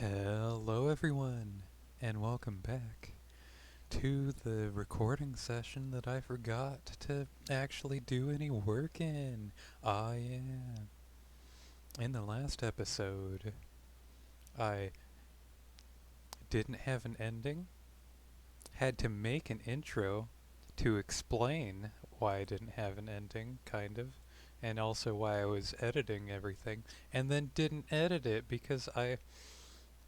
Hello, everyone, and welcome back to the recording session that I forgot to actually do any work in. Yeah. In the last episode, I didn't have an ending, had to make an intro to explain why I didn't have an ending, kind of, and also why I was editing everything, and then didn't edit it because I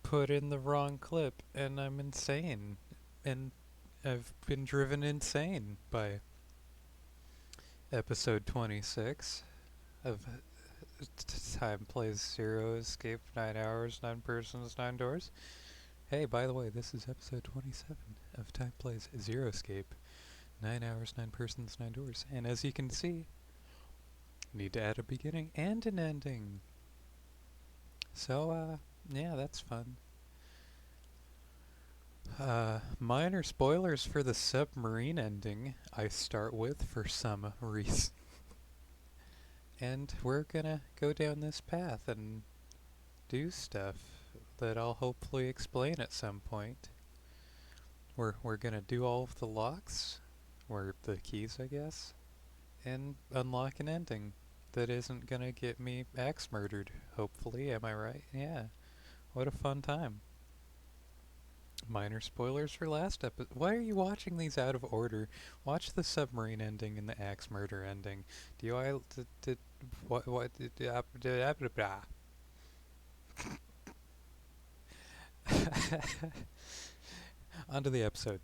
put in the wrong clip, and I'm insane. And I've been driven insane by episode 26 of Time Plays Zero Escape 9 Hours, 9 Persons, 9 Doors. Hey, by the way, this is episode 27 of Time Plays Zero Escape 9 Hours, 9 Persons, 9 Doors. And as you can see, need to add a beginning and an ending. So, yeah, that's fun. Minor spoilers for the submarine ending I start with for some reason. And we're gonna go down this path and do stuff that I'll hopefully explain at some point. We're gonna do all of the locks, or the keys I guess, and unlock an ending that isn't gonna get me axe murdered, hopefully, am I right? Yeah. What a fun time. Minor spoilers for last episode. Why are you watching these out of order? Watch the submarine ending and the axe murder ending. Do I what onto the episode.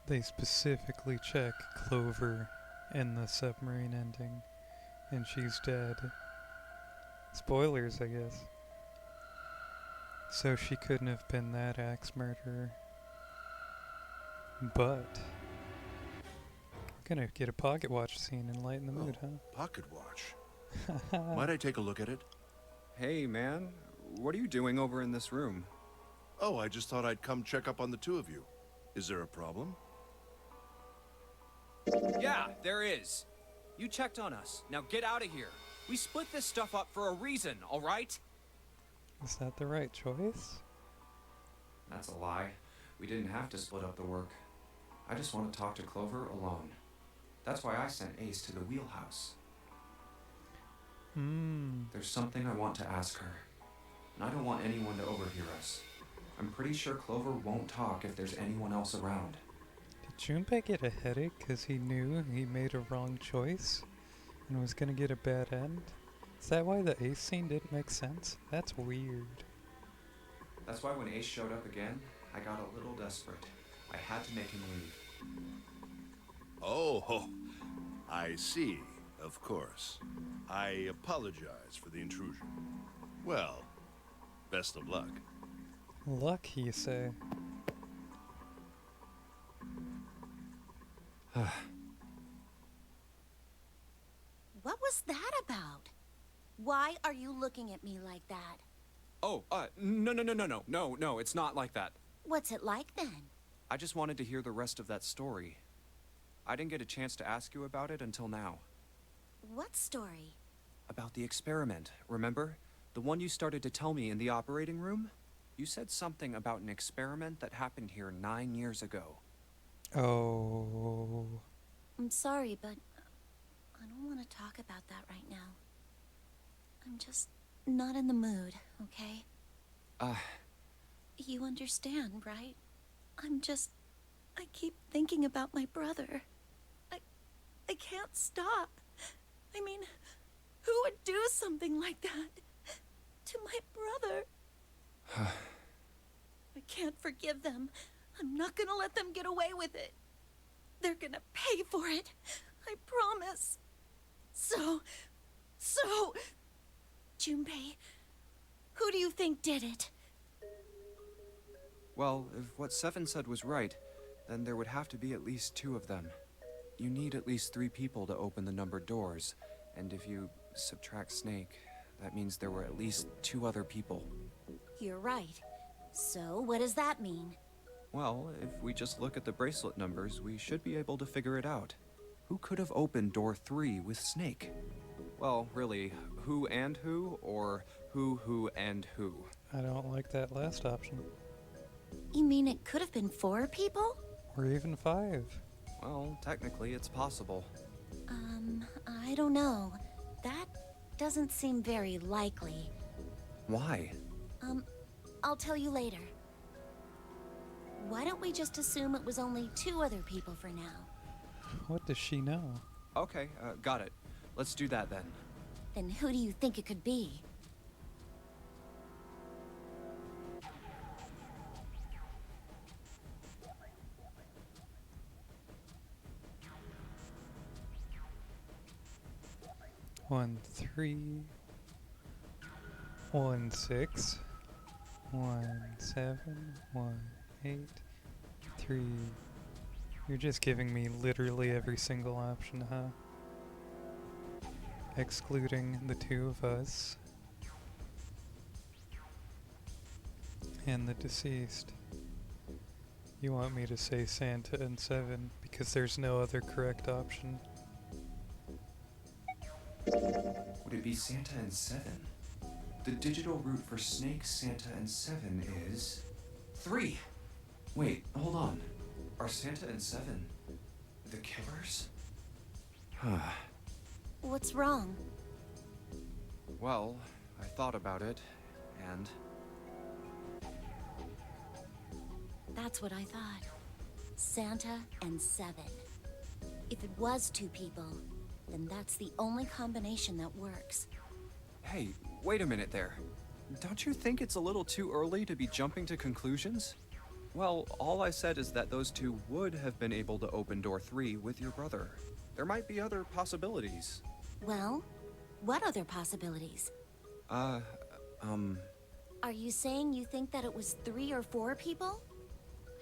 They specifically check Clover in the submarine ending, and she's dead. Spoilers, I guess. So she couldn't have been that axe murderer. But we're gonna get a pocket watch scene and lighten the mood, huh? Pocket watch. Might I take a look at it? Hey, man. What are you doing over in this room? Oh, I just thought I'd come check up on the two of you. Is there a problem? Yeah, there is. You checked on us. Now get out of here. We split this stuff up for a reason, all right? Is that the right choice? That's a lie. We didn't have to split up the work. I just want to talk to Clover alone. That's why I sent Ace to the wheelhouse. There's something I want to ask her. And I don't want anyone to overhear us. I'm pretty sure Clover won't talk if there's anyone else around. Did Junpei get a headache because he knew he made a wrong choice and was gonna get a bad end? Is that why the Ace scene didn't make sense? That's weird. That's why when Ace showed up again, I got a little desperate. I had to make him leave. Oh, I see. Of course. I apologize for the intrusion. Well, best of luck. Luck, you say? What was that about? Why are you looking at me like that? Oh, no, it's not like that. What's it like then? I just wanted to hear the rest of that story. I didn't get a chance to ask you about it until now. What story? About the experiment, remember? The one you started to tell me in the operating room? You said something about an experiment that happened here 9 years ago. Oh. I'm sorry, but I don't want to talk about that right now. I'm just not in the mood, okay? You understand, right? I keep thinking about my brother. I can't stop. I mean, who would do something like that to my brother? I can't forgive them. I'm not gonna let them get away with it. They're gonna pay for it. I promise. So... Junpei, who do you think did it? Well, if what Seven said was right, then there would have to be at least 2 of them. You need at least 3 people to open the numbered doors, and if you subtract Snake, that means there were at least 2 other people. You're right. So, what does that mean? Well, if we just look at the bracelet numbers, we should be able to figure it out. Who could have opened door 3 with Snake? Well, really, who and who, or who and who? I don't like that last option. You mean it could have been 4 people? Or even 5. Well, technically it's possible. I don't know. That doesn't seem very likely. Why? I'll tell you later. Why don't we just assume it was only 2 other people for now? What does she know? Okay, got it. Let's do that then. Then who do you think it could be? One 3, 1 6, 1 7, 1 8, 3. You're just giving me literally every single option, huh? Excluding the 2 of us. And the deceased. You want me to say Santa and 7 because there's no other correct option. Would it be Santa and 7? The digital route for Snake, Santa, and 7 is 3. Wait, hold on. Are Santa and 7 the killers? What's wrong? Well, I thought about it, and That's what I thought. Santa and 7. If it was 2 people, then that's the only combination that works. hey, wait a minute there. Don't you think it's a little too early to be jumping to conclusions? Well, all I said is that those 2 would have been able to open door 3 with your brother. There might be other possibilities. Well, what other possibilities? Uh, Are you saying you think that it was 3 or 4 people?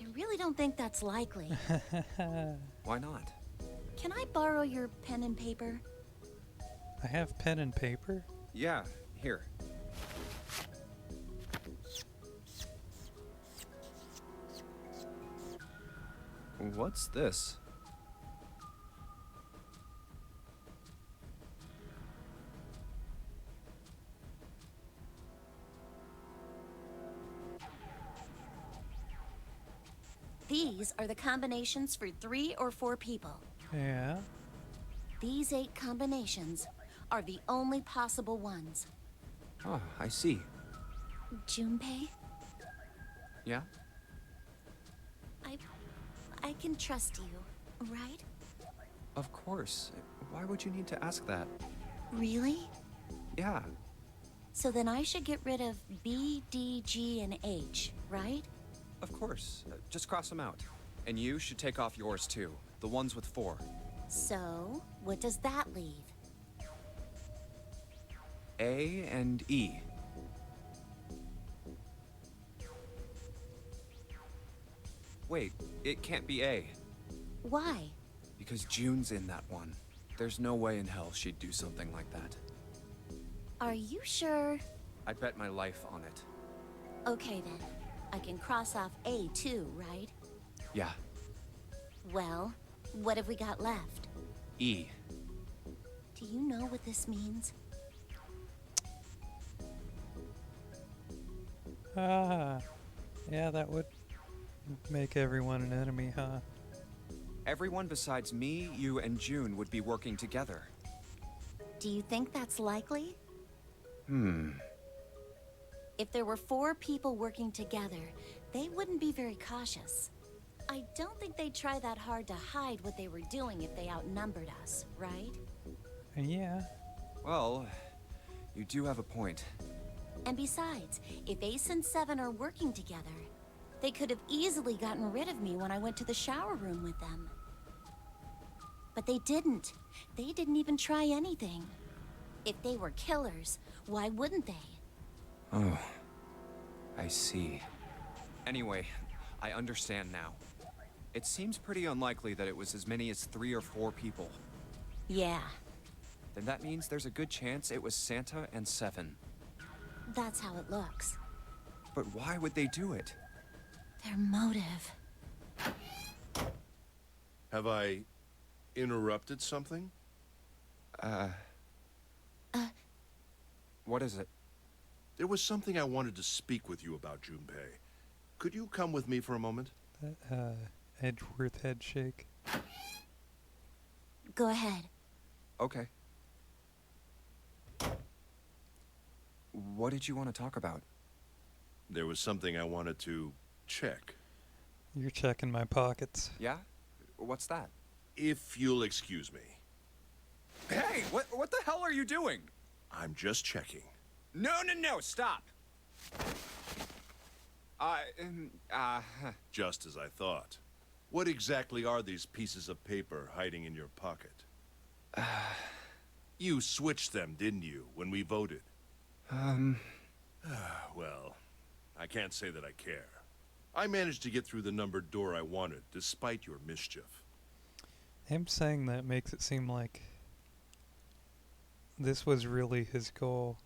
I really don't think that's likely. Why not? Can I borrow your pen and paper? I have pen and paper. Yeah, here. What's this? These are the combinations for 3 or 4 people. Yeah. These 8 combinations are the only possible ones. Oh, I see. Junpei, Yeah? I can trust you, right? Of course. Why would you need to ask that? Really? Yeah. So then I should get rid of B, D, G, and H, right? Of course. Just cross them out. And you should take off yours too. The ones with 4. So, what does that leave? A and E. Wait, it can't be A. Why? Because June's in that one. There's no way in hell she'd do something like that. Are you sure? I'd bet my life on it. Okay then. I can cross off A too, right? Yeah. Well, what have we got left? E. Do you know what this means? Ah. Yeah, that would make everyone an enemy, huh? Everyone besides me, you, and June would be working together. Do you think that's likely? Hmm. If there were 4 people working together, they wouldn't be very cautious. I don't think they'd try that hard to hide what they were doing if they outnumbered us, right? Yeah. Well, you do have a point. And besides, if Ace and 7 are working together, they could have easily gotten rid of me when I went to the shower room with them. But they didn't. They didn't even try anything. If they were killers, why wouldn't they? Oh, I see. Anyway, I understand now. It seems pretty unlikely that it was as many as 3 or 4 people. Yeah, Then that means there's a good chance it was Santa and 7. that's how it looks. But why would they do it? Their motive. Have I interrupted something? What is it? There was something I wanted to speak with you about, Junpei. Could you come with me for a moment? That, Edgeworth head shake. Go ahead. Okay. What did you want to talk about? There was something I wanted to check. You're checking my pockets. Yeah? What's that? If you'll excuse me. Hey, what the hell are you doing? I'm just checking. No, stop! Just as I thought. What exactly are these pieces of paper hiding in your pocket? You switched them, didn't you, when we voted? Well, I can't say that I care. I managed to get through the numbered door I wanted, despite your mischief. Him saying that makes it seem like this was really his goal,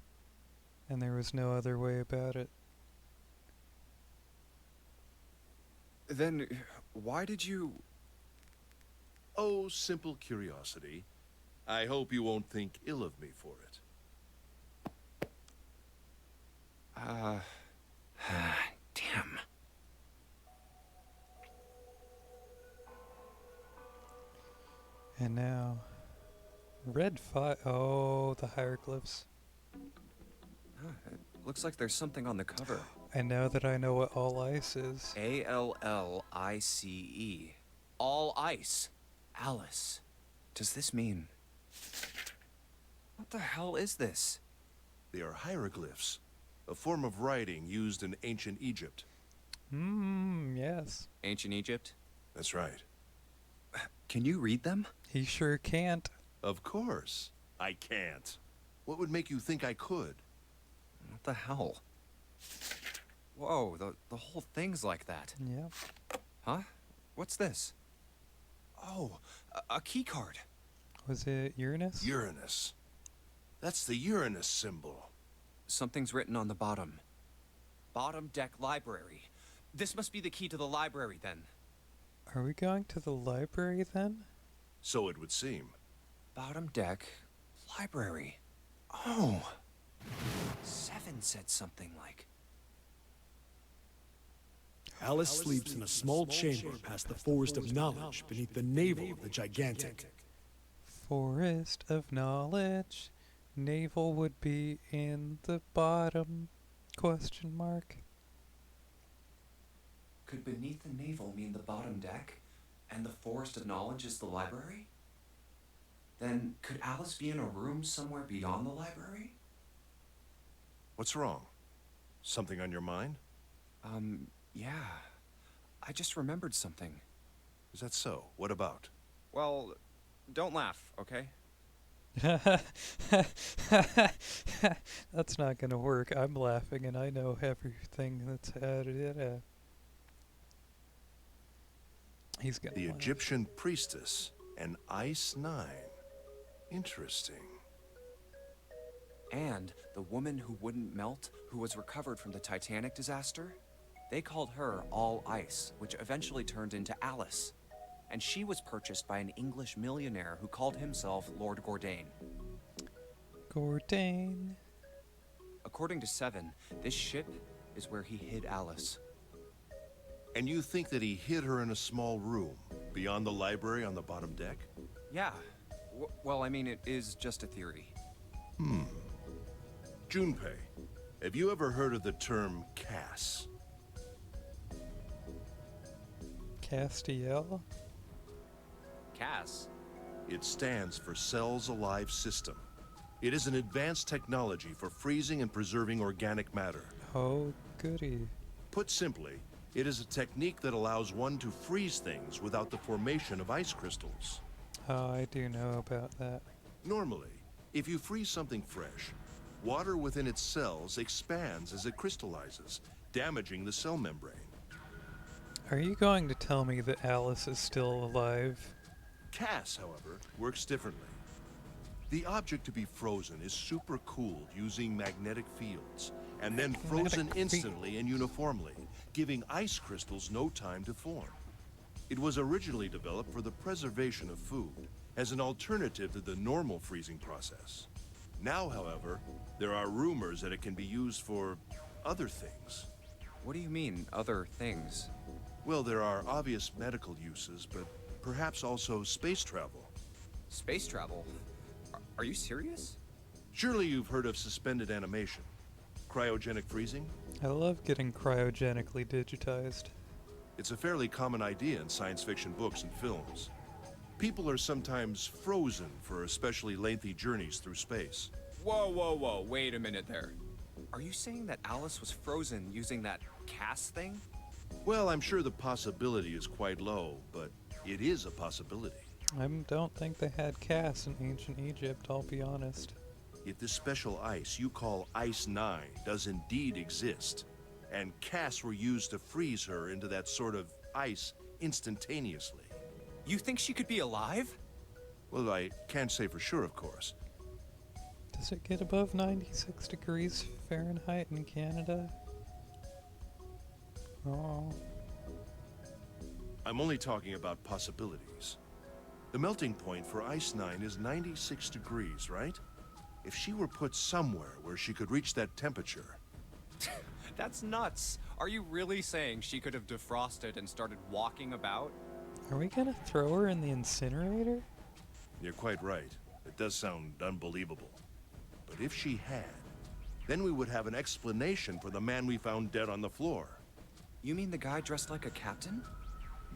and there was no other way about it. Then, why did you... Oh, simple curiosity. I hope you won't think ill of me for it. Damn. And now, red fire. Oh, the hieroglyphs. It looks like there's something on the cover. And now that I know what all ice is, ALLICE. All ice. Alice. Does this mean... What the hell is this? They are hieroglyphs, a form of writing used in ancient Egypt. yes. Ancient Egypt? That's right. Can you read them? He sure can't. Of course. I can't. What would make you think I could? What the hell? Whoa, the whole thing's like that. Yep. Huh? What's this? Oh, a key card. Was it Uranus? Uranus. That's the Uranus symbol. Something's written on the bottom. Bottom deck library. This must be the key to the library, then. Are we going to the library then? So it would seem. Bottom deck library. Oh. 7 said something like... Alice sleeps in a small chamber past the Forest of Knowledge beneath the navel of the gigantic. Forest of knowledge. Navel would be in the bottom? Question mark. Could beneath the navel mean the bottom deck, and the Forest of Knowledge is the library? Then could Alice be in a room somewhere beyond the library? What's wrong? Something on your mind? Yeah. I just remembered something. Is that so? What about? Well, don't laugh, okay? That's not gonna work. I'm laughing and I know everything that's added. He's gonna The laugh. Egyptian priestess and Ice 9. Interesting. And the woman who wouldn't melt, who was recovered from the Titanic disaster, they called her All Ice, which eventually turned into Alice. And she was purchased by an English millionaire who called himself Lord Gordain. Gordain. According to Seven, this ship is where he hid Alice. And you think that he hid her in a small room, beyond the library on the bottom deck? Yeah. Well, I mean, it is just a theory. Junpei, have you ever heard of the term CAS? Castiel? Cass? It stands for Cells Alive System. It is an advanced technology for freezing and preserving organic matter. Oh, goody. Put simply, it is a technique that allows one to freeze things without the formation of ice crystals. Oh, I do know about that. Normally, if you freeze something fresh, water within its cells expands as it crystallizes, damaging the cell membrane. Are you going to tell me that Alice is still alive? CAS, however, works differently. The object to be frozen is supercooled using magnetic fields, and then frozen Magnetic instantly and uniformly, giving ice crystals no time to form. It was originally developed for the preservation of food, as an alternative to the normal freezing process. Now, however, there are rumors that it can be used for other things. What do you mean, other things? Well, there are obvious medical uses, but perhaps also space travel. Space travel? Are you serious? Surely you've heard of suspended animation. Cryogenic freezing? I love getting cryogenically digitized. It's a fairly common idea in science fiction books and films. People are sometimes frozen for especially lengthy journeys through space. Whoa, wait a minute there. Are you saying that Alice was frozen using that cast thing? Well, I'm sure the possibility is quite low, but it is a possibility. I don't think they had casts in ancient Egypt, I'll be honest. If this special ice you call Ice 9 does indeed exist, and casts were used to freeze her into that sort of ice instantaneously. You think she could be alive? Well, I can't say for sure, of course. Does it get above 96 degrees Fahrenheit in Canada? Oh. I'm only talking about possibilities. The melting point for Ice 9 is 96 degrees, right? If she were put somewhere where she could reach that temperature... That's nuts. Are you really saying she could have defrosted and started walking about? Are we gonna throw her in the incinerator? You're quite right. It does sound unbelievable. But if she had, then we would have an explanation for the man we found dead on the floor. You mean the guy dressed like a captain?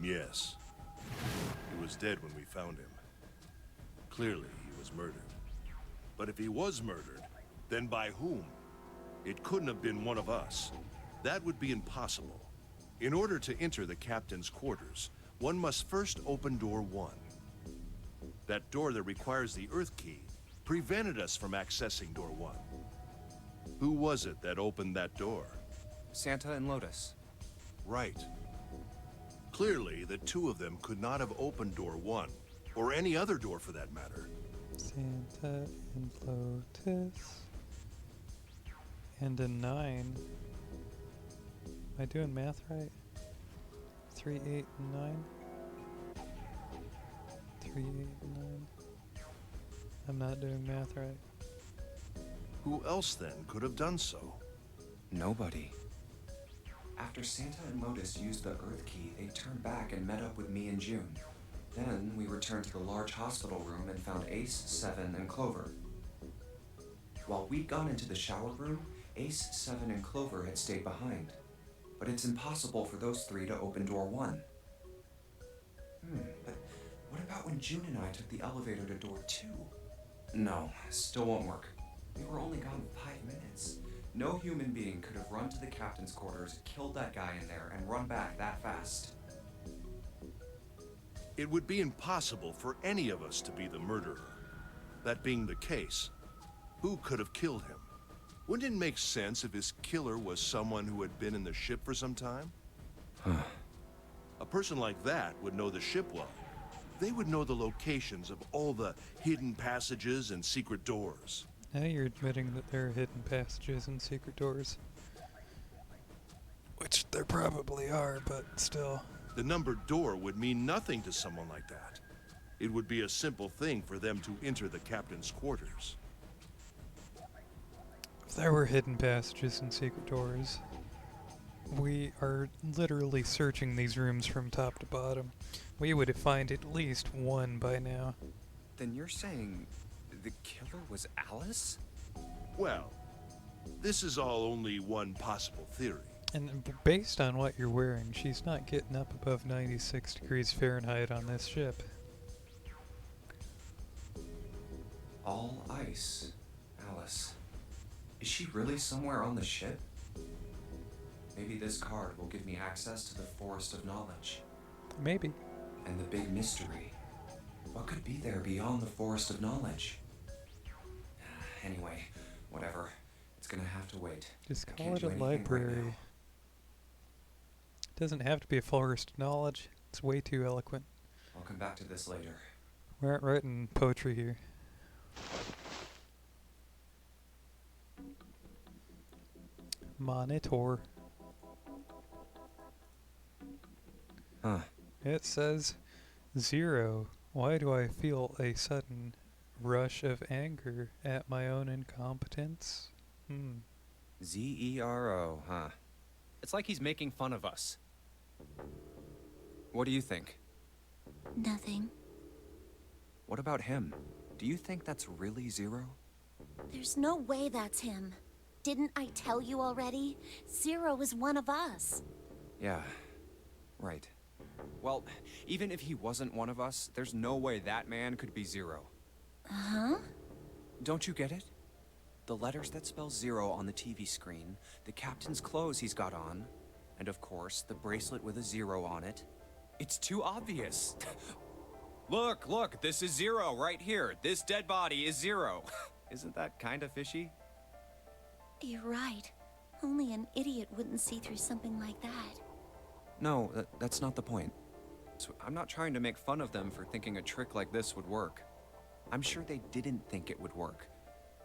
Yes. He was dead when we found him. Clearly, he was murdered. But if he was murdered, then by whom? It couldn't have been one of us. That would be impossible. In order to enter the captain's quarters, one must first open door 1. That door that requires the Earth key prevented us from accessing door 1. Who was it that opened that door? Santa and Lotus. Right. Clearly, the two of them could not have opened door 1, or any other door for that matter. Santa and Lotus. And a 9. Am I doing math right? 3, 8, and 9? 3, 8, and 9. I'm not doing math right. Who else then could have done so? Nobody. After Santa and Lotus used the Earth key, they turned back and met up with me and June. Then we returned to the large hospital room and found Ace, Seven, and Clover. While we'd gone into the shower room, Ace, Seven, and Clover had stayed behind. But it's impossible for those 3 to open door 1. But what about when June and I took the elevator to door 2? No, still won't work. We were only gone 5 minutes. No human being could have run to the captain's quarters, killed that guy in there, and run back that fast. It would be impossible for any of us to be the murderer. That being the case, who could have killed him? Wouldn't it make sense if his killer was someone who had been in the ship for some time? A person like that would know the ship well. They would know the locations of all the hidden passages and secret doors. Now you're admitting that there are hidden passages and secret doors. Which there probably are, but still. The numbered door would mean nothing to someone like that. It would be a simple thing for them to enter the captain's quarters. If there were hidden passages and secret doors, we are literally searching these rooms from top to bottom. We would find at least one by now. Then you're saying the killer was Alice? Well, this is all only one possible theory. And based on what you're wearing, she's not getting up above 96 degrees Fahrenheit on this ship. All ice. Alice. Is she really somewhere on the ship? Maybe this card will give me access to the Forest of Knowledge. Maybe. And the big mystery. What could be there beyond the Forest of Knowledge? Anyway, whatever. It's gonna have to wait. Just I call can't it do a anything right library. now. Doesn't have to be a forest of knowledge. It's way too eloquent. I'll come back to this later. We aren't writing poetry here. Monitor. Huh. It says 0. Why do I feel a sudden rush of anger at my own incompetence. Zero, huh? It's like he's making fun of us. What do you think? Nothing. What about him? Do you think that's really Zero? There's no way that's him. Didn't I tell you already? Zero is one of us. Yeah, right. Well, even if he wasn't one of us, there's no way that man could be Zero. Huh? Don't you get it? The letters that spell Zero on the TV screen, the captain's clothes he's got on, and of course, the bracelet with a zero on it. It's too obvious. Look, this is Zero right here. This dead body is Zero. Isn't that kind of fishy? You're right. Only an idiot wouldn't see through something like that. No, that's not the point. So I'm not trying to make fun of them for thinking a trick like this would work. I'm sure they didn't think it would work,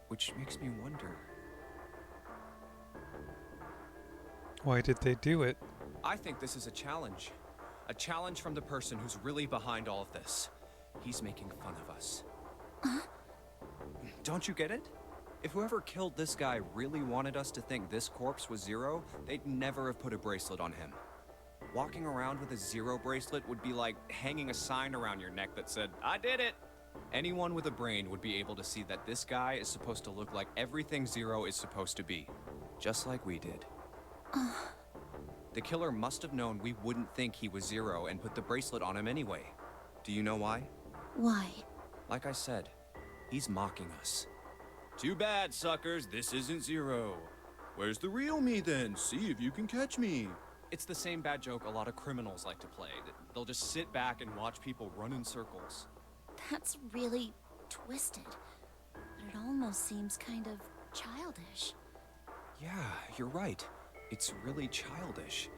which makes me wonder. Why did they do it? I think this is a challenge. A challenge from the person who's really behind all of this. He's making fun of us. Don't you get it? If whoever killed this guy really wanted us to think this corpse was Zero, they'd never have put a bracelet on him. Walking around with a Zero bracelet would be like hanging a sign around your neck that said, "I did it!" Anyone with a brain would be able to see that this guy is supposed to look like everything Zero is supposed to be. Just like we did. The killer must have known we wouldn't think he was Zero and put the bracelet on him anyway. Do you know why? Why? Like I said, he's mocking us. Too bad, suckers, this isn't Zero. Where's the real me then? See if you can catch me. It's the same bad joke a lot of criminals like to play. They'll just sit back and watch people run in circles. That's really twisted. But it almost seems kind of childish. Yeah, you're right. It's really childish.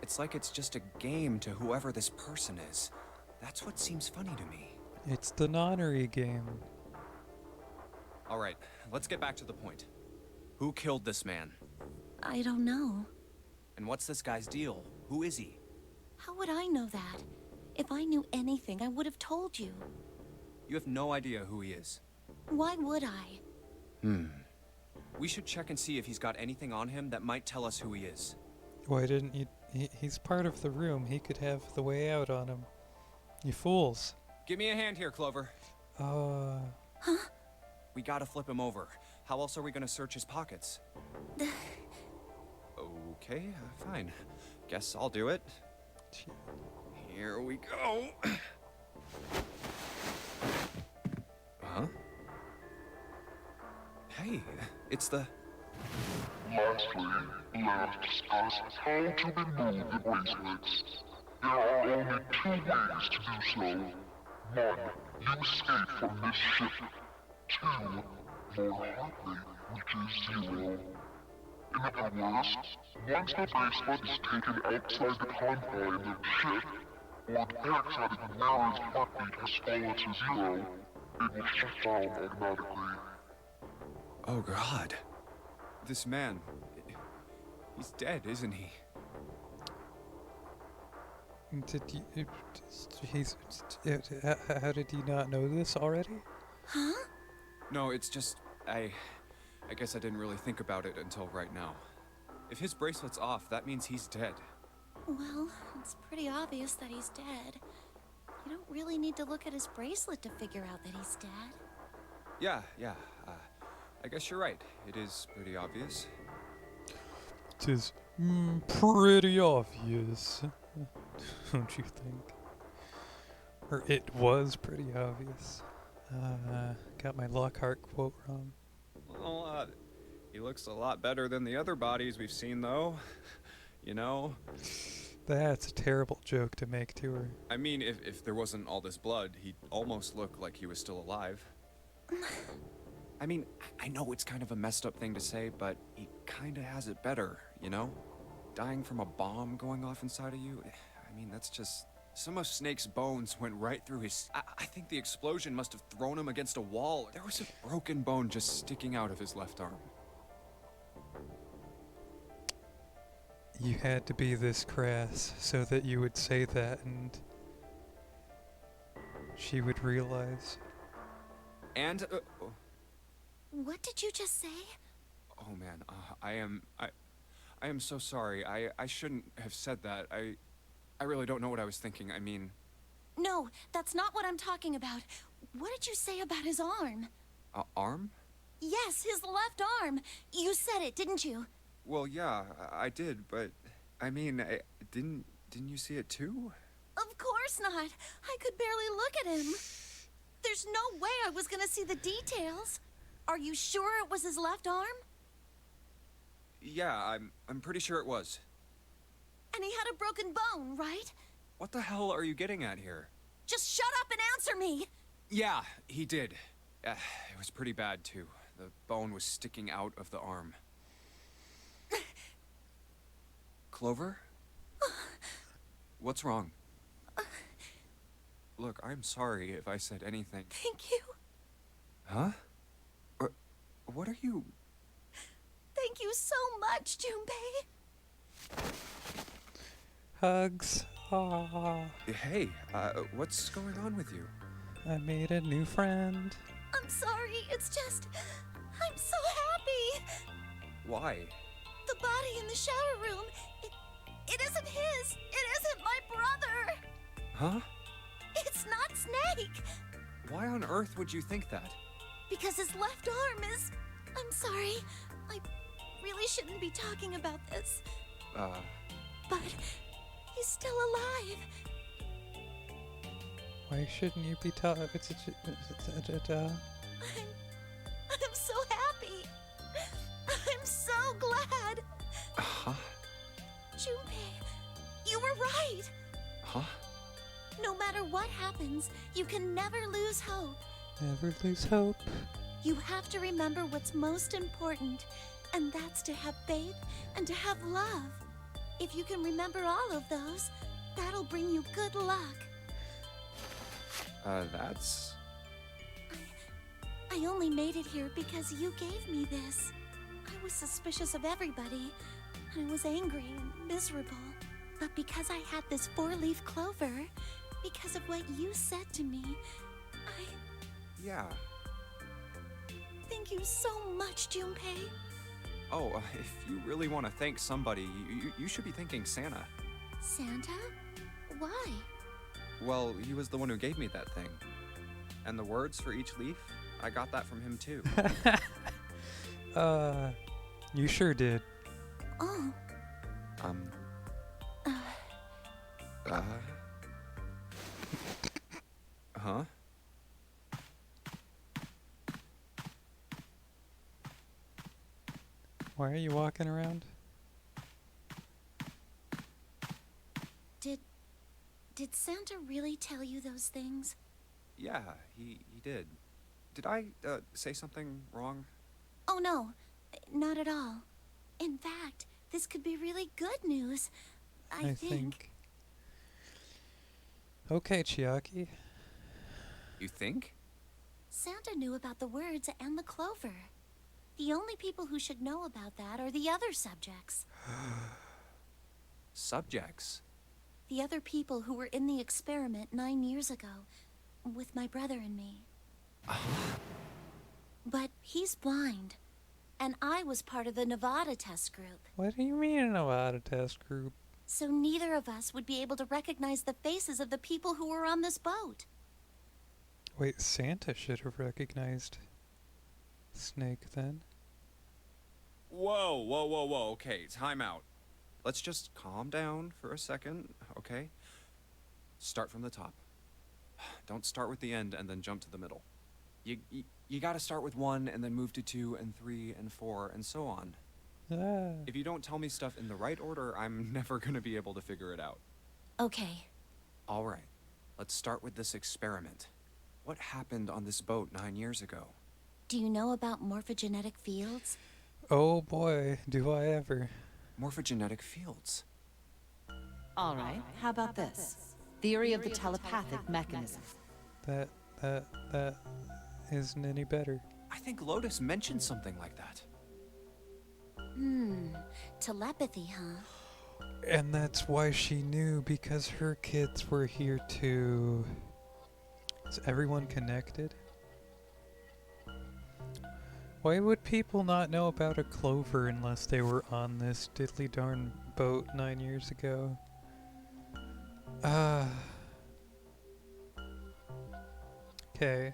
It's like it's just a game to whoever this person is. That's what seems funny to me. It's the nonnery game. All right, let's get back to the point. Who killed this man? I don't know. And what's this guy's deal? Who is he? How would I know that? If I knew anything, I would have told you. You have no idea who he is. Why would I? We should check and see if he's got anything on him that might tell us who he is. Why didn't you... He's part of the room. He could have the way out on him. You fools. Give me a hand here, Clover. We gotta flip him over. How else are we gonna search his pockets? Okay, fine. Guess I'll do it. Here we go. Huh? Hey, it's the... Lastly, let us discuss how to remove the bracelets. There are only two ways to do so. One, you escape from this ship. Two, Lord Hartley reaches Zero. In other words, once the bracelet is taken outside the confines of the ship, or the backside of the mirror's heartbeat has fallen to zero, it will shut down automatically. Oh God. This man... He's dead, isn't he? Did you... How did you not know this already? Huh? No, it's just... I guess I didn't really think about it until right now. If his bracelet's off, that means he's dead. Well, it's pretty obvious that he's dead. You don't really need to look at his bracelet to figure out that he's dead. Yeah. I guess you're right. It is pretty obvious. It is pretty obvious. Don't you think? Or it was pretty obvious. Got my Lockhart quote wrong. Well, he looks a lot better than the other bodies we've seen, though. You know? That's a terrible joke to make to her. I mean, if there wasn't all this blood, he'd almost look like he was still alive. I mean, I know it's kind of a messed up thing to say, but he kinda has it better, you know? Dying from a bomb going off inside of you, I mean, that's just... Some of Snake's bones went right through his... I think the explosion must have thrown him against a wall. There was a broken bone just sticking out of his left arm. You had to be this crass so that you would say that and she would realize. And, What did you just say? oh man, I am so sorry. I shouldn't have said that. I really don't know what I was thinking. I mean, No, that's not what I'm talking about. What did you say about his arm? arm? Yes, his left arm. You said it, didn't you? Well, yeah, I did, but I mean, didn't you see it too? Of course not. I could barely look at him. There's no way I was gonna see the details. Are you sure it was his left arm? Yeah, I'm pretty sure it was. And he had a broken bone, right? What the hell are you getting at here? Just shut up and answer me! Yeah, he did. It was pretty bad too. The bone was sticking out of the arm. Clover? What's wrong? Look, I'm sorry if I said anything. Thank you. Huh? What are you... Thank you so much, Junpei. Hugs. Aww. Hey, what's going on with you? I made a new friend. I'm sorry, it's just... I'm so happy. Why? The body in the shower room, it isn't his. It isn't my brother. Huh? It's not Snake. Why on earth would you think that? Because his left arm is... I'm sorry. I really shouldn't be talking about this. But he's still alive. Why shouldn't you be taught? I'm so happy. I'm so glad. Huh? Junpei, you were right. Huh? No matter what happens, you can never lose hope. Never lose hope. You have to remember what's most important, and that's to have faith and to have love. If you can remember all of those, that'll bring you good luck. That's... I only made it here because you gave me this. I was suspicious of everybody. I was angry and miserable. But because I had this four-leaf clover, because of what you said to me, Yeah. Thank you so much, Junpei. Oh, if you really want to thank somebody, you should be thanking Santa. Santa? Why? Well, he was the one who gave me that thing. And the words for each leaf, I got that from him too. You sure did. Oh, Huh? Why are you walking around? did Santa really tell you those things? Yeah, he did. Did I, say something wrong? Oh no, not at all. In fact, this could be really good news. I think. Okay, Chiaki. You think? Santa knew about the words and the clover. The only people who should know about that are the other subjects. Subjects? The other people who were in the experiment 9 years ago, with my brother and me. But he's blind, and I was part of the Nevada test group. What do you mean a Nevada test group? So neither of us would be able to recognize the faces of the people who were on this boat. Wait, Santa should have recognized Snake then. Whoa. Okay, time out. Let's just calm down for a second, okay? Start from the top. Don't start with the end and then jump to the middle. You gotta start with 1 and then move to 2 and 3 and 4 and so on. If you don't tell me stuff in the right order, I'm never gonna be able to figure it out. Okay. All right, let's start with this experiment. What happened on this boat 9 years ago? Do you know about morphogenetic fields? Oh boy, do I ever. Morphogenetic fields. All right, how about this? Theory of the telepathic mechanism. That isn't any better. I think Lotus mentioned something like that. Telepathy, huh? And that's why she knew, because her kids were here too. Is everyone connected? Why would people not know about a clover unless they were on this diddly darn boat 9 years ago? Okay.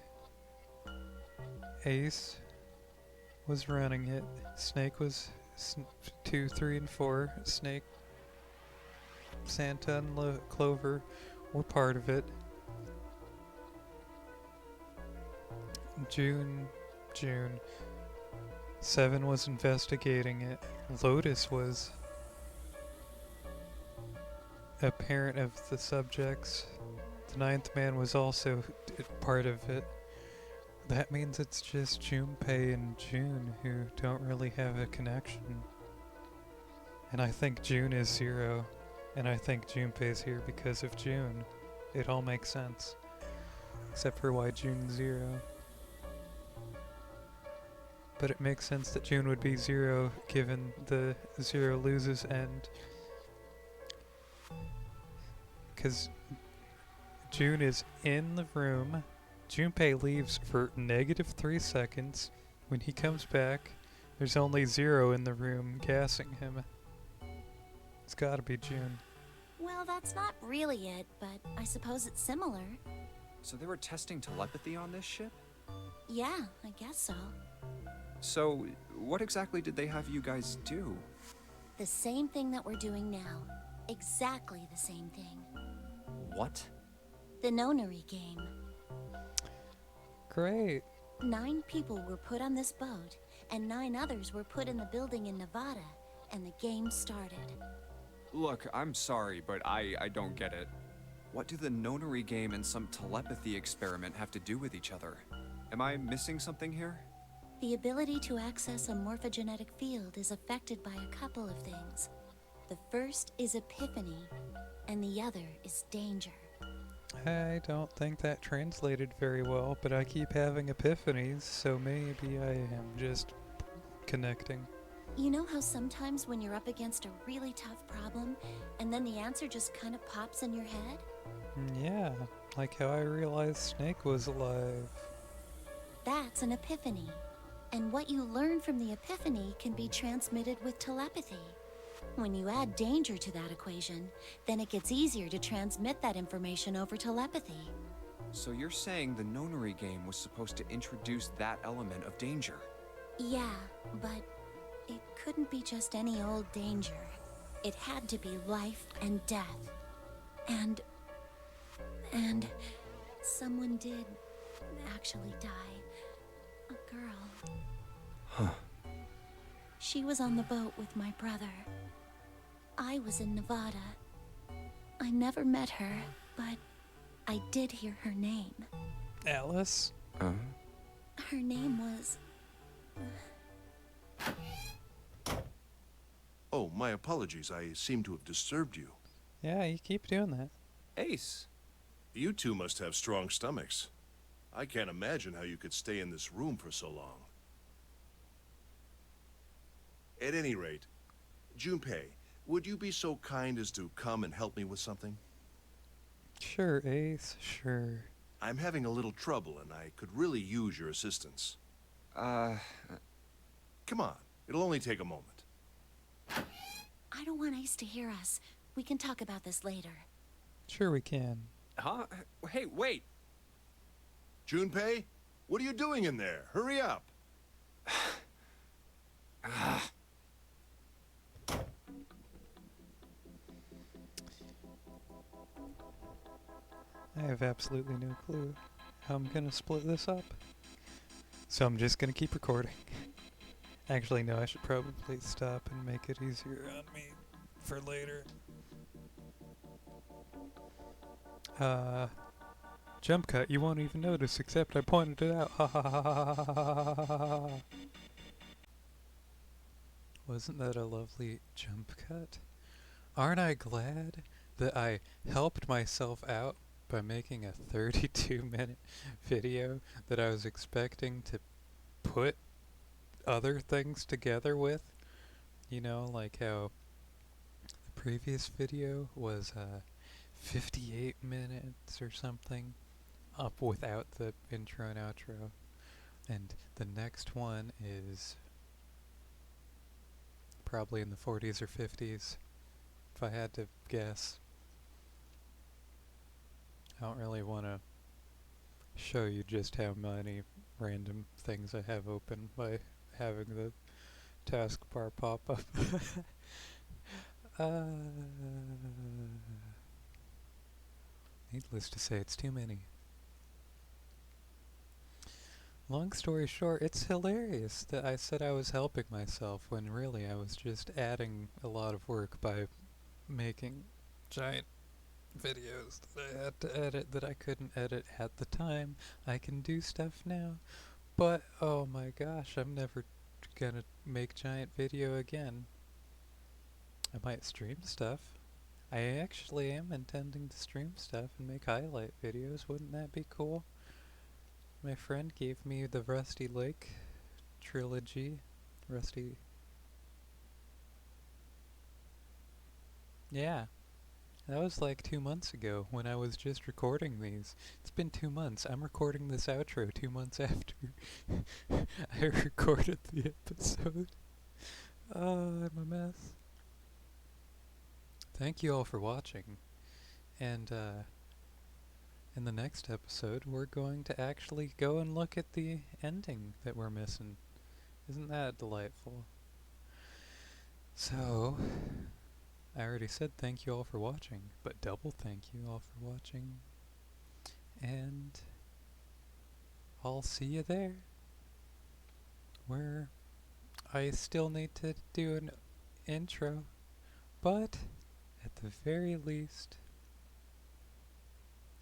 Ace was running it. Snake was 2, 3, and 4. Snake, Santa, and Clover were part of it. June. 7 was investigating it. Lotus was a parent of the subjects. The 9th man was also part of it. That means it's just Junpei and June who don't really have a connection. And I think June is 0. And I think Junpei's here because of June. It all makes sense. Except for why June's 0. But it makes sense that June would be 0 given the 0 loses end. Because June is in the room. Junpei leaves for -3 seconds. When he comes back, there's only 0 in the room gassing him. It's gotta be June. Well, that's not really it, but I suppose it's similar. So they were testing telepathy on this ship? Yeah, I guess so. So, what exactly did they have you guys do? The same thing that we're doing now. Exactly the same thing. What? The nonary game. Great. 9 people were put on this boat, and 9 others were put in the building in Nevada, and the game started. Look, I'm sorry, but I don't get it. What do the nonary game and some telepathy experiment have to do with each other? Am I missing something here? The ability to access a morphogenetic field is affected by a couple of things. The first is epiphany, and the other is danger. I don't think that translated very well, but I keep having epiphanies, so maybe I am just connecting. You know how sometimes when you're up against a really tough problem, and then the answer just kind of pops in your head? Yeah, like how I realized Snake was alive. That's an epiphany. And what you learn from the epiphany can be transmitted with telepathy. When you add danger to that equation, then it gets easier to transmit that information over telepathy. So you're saying the nonary game was supposed to introduce that element of danger? Yeah, but it couldn't be just any old danger. It had to be life and death. And someone did actually die. A girl. Huh. She was on the boat with my brother. I was in Nevada. I never met her, but I did hear her name. Alice? Her name was... Oh, my apologies. I seem to have disturbed you. Yeah, you keep doing that. Ace. You two must have strong stomachs. I can't imagine how you could stay in this room for so long. At any rate, Junpei, would you be so kind as to come and help me with something? Sure, Ace, sure. I'm having a little trouble, and I could really use your assistance. Come on, it'll only take a moment. I don't want Ace to hear us. We can talk about this later. Sure we can. Huh? Hey, wait! Junpei, what are you doing in there? Hurry up! I have absolutely no clue how I'm gonna split this up. So I'm just gonna keep recording. Actually, no, I should probably stop and make it easier on me for later. Jump cut, you won't even notice except I pointed it out. Ha ha ha ha ha ha ha ha. Wasn't that a lovely jump cut? Aren't I glad that I helped myself out by making a 32-minute video that I was expecting to put other things together with? You know, like how the previous video was 58 minutes or something, up without the intro and outro. And the next one is probably in the 40s or 50s, if I had to guess. I don't really want to show you just how many random things I have open by having the taskbar pop up. uh, Needless to say, it's too many. Long story short, it's hilarious that I said I was helping myself when really I was just adding a lot of work by making giant videos that I had to edit that I couldn't edit at the time. I can do stuff now, but oh my gosh, I'm never gonna make giant video again. I might stream stuff. I actually am intending to stream stuff and make highlight videos. Wouldn't that be cool? My friend gave me the Rusty Lake trilogy. Yeah, that was like 2 months ago when I was just recording these. It's been 2 months. I'm recording this outro 2 months after I recorded the episode. Oh, I'm a mess. Thank you all for watching. And, in the next episode, we're going to actually go and look at the ending that we're missing. Isn't that delightful? So, I already said thank you all for watching, but double thank you all for watching. And I'll see you there, where I still need to do an intro, but at the very least,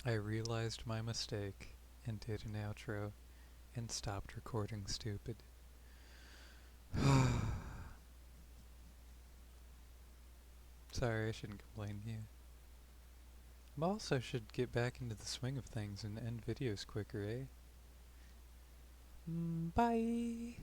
I realized my mistake and did an outro and stopped recording stupid. Sorry, I shouldn't complain to you. I also should get back into the swing of things and end videos quicker, eh? Bye!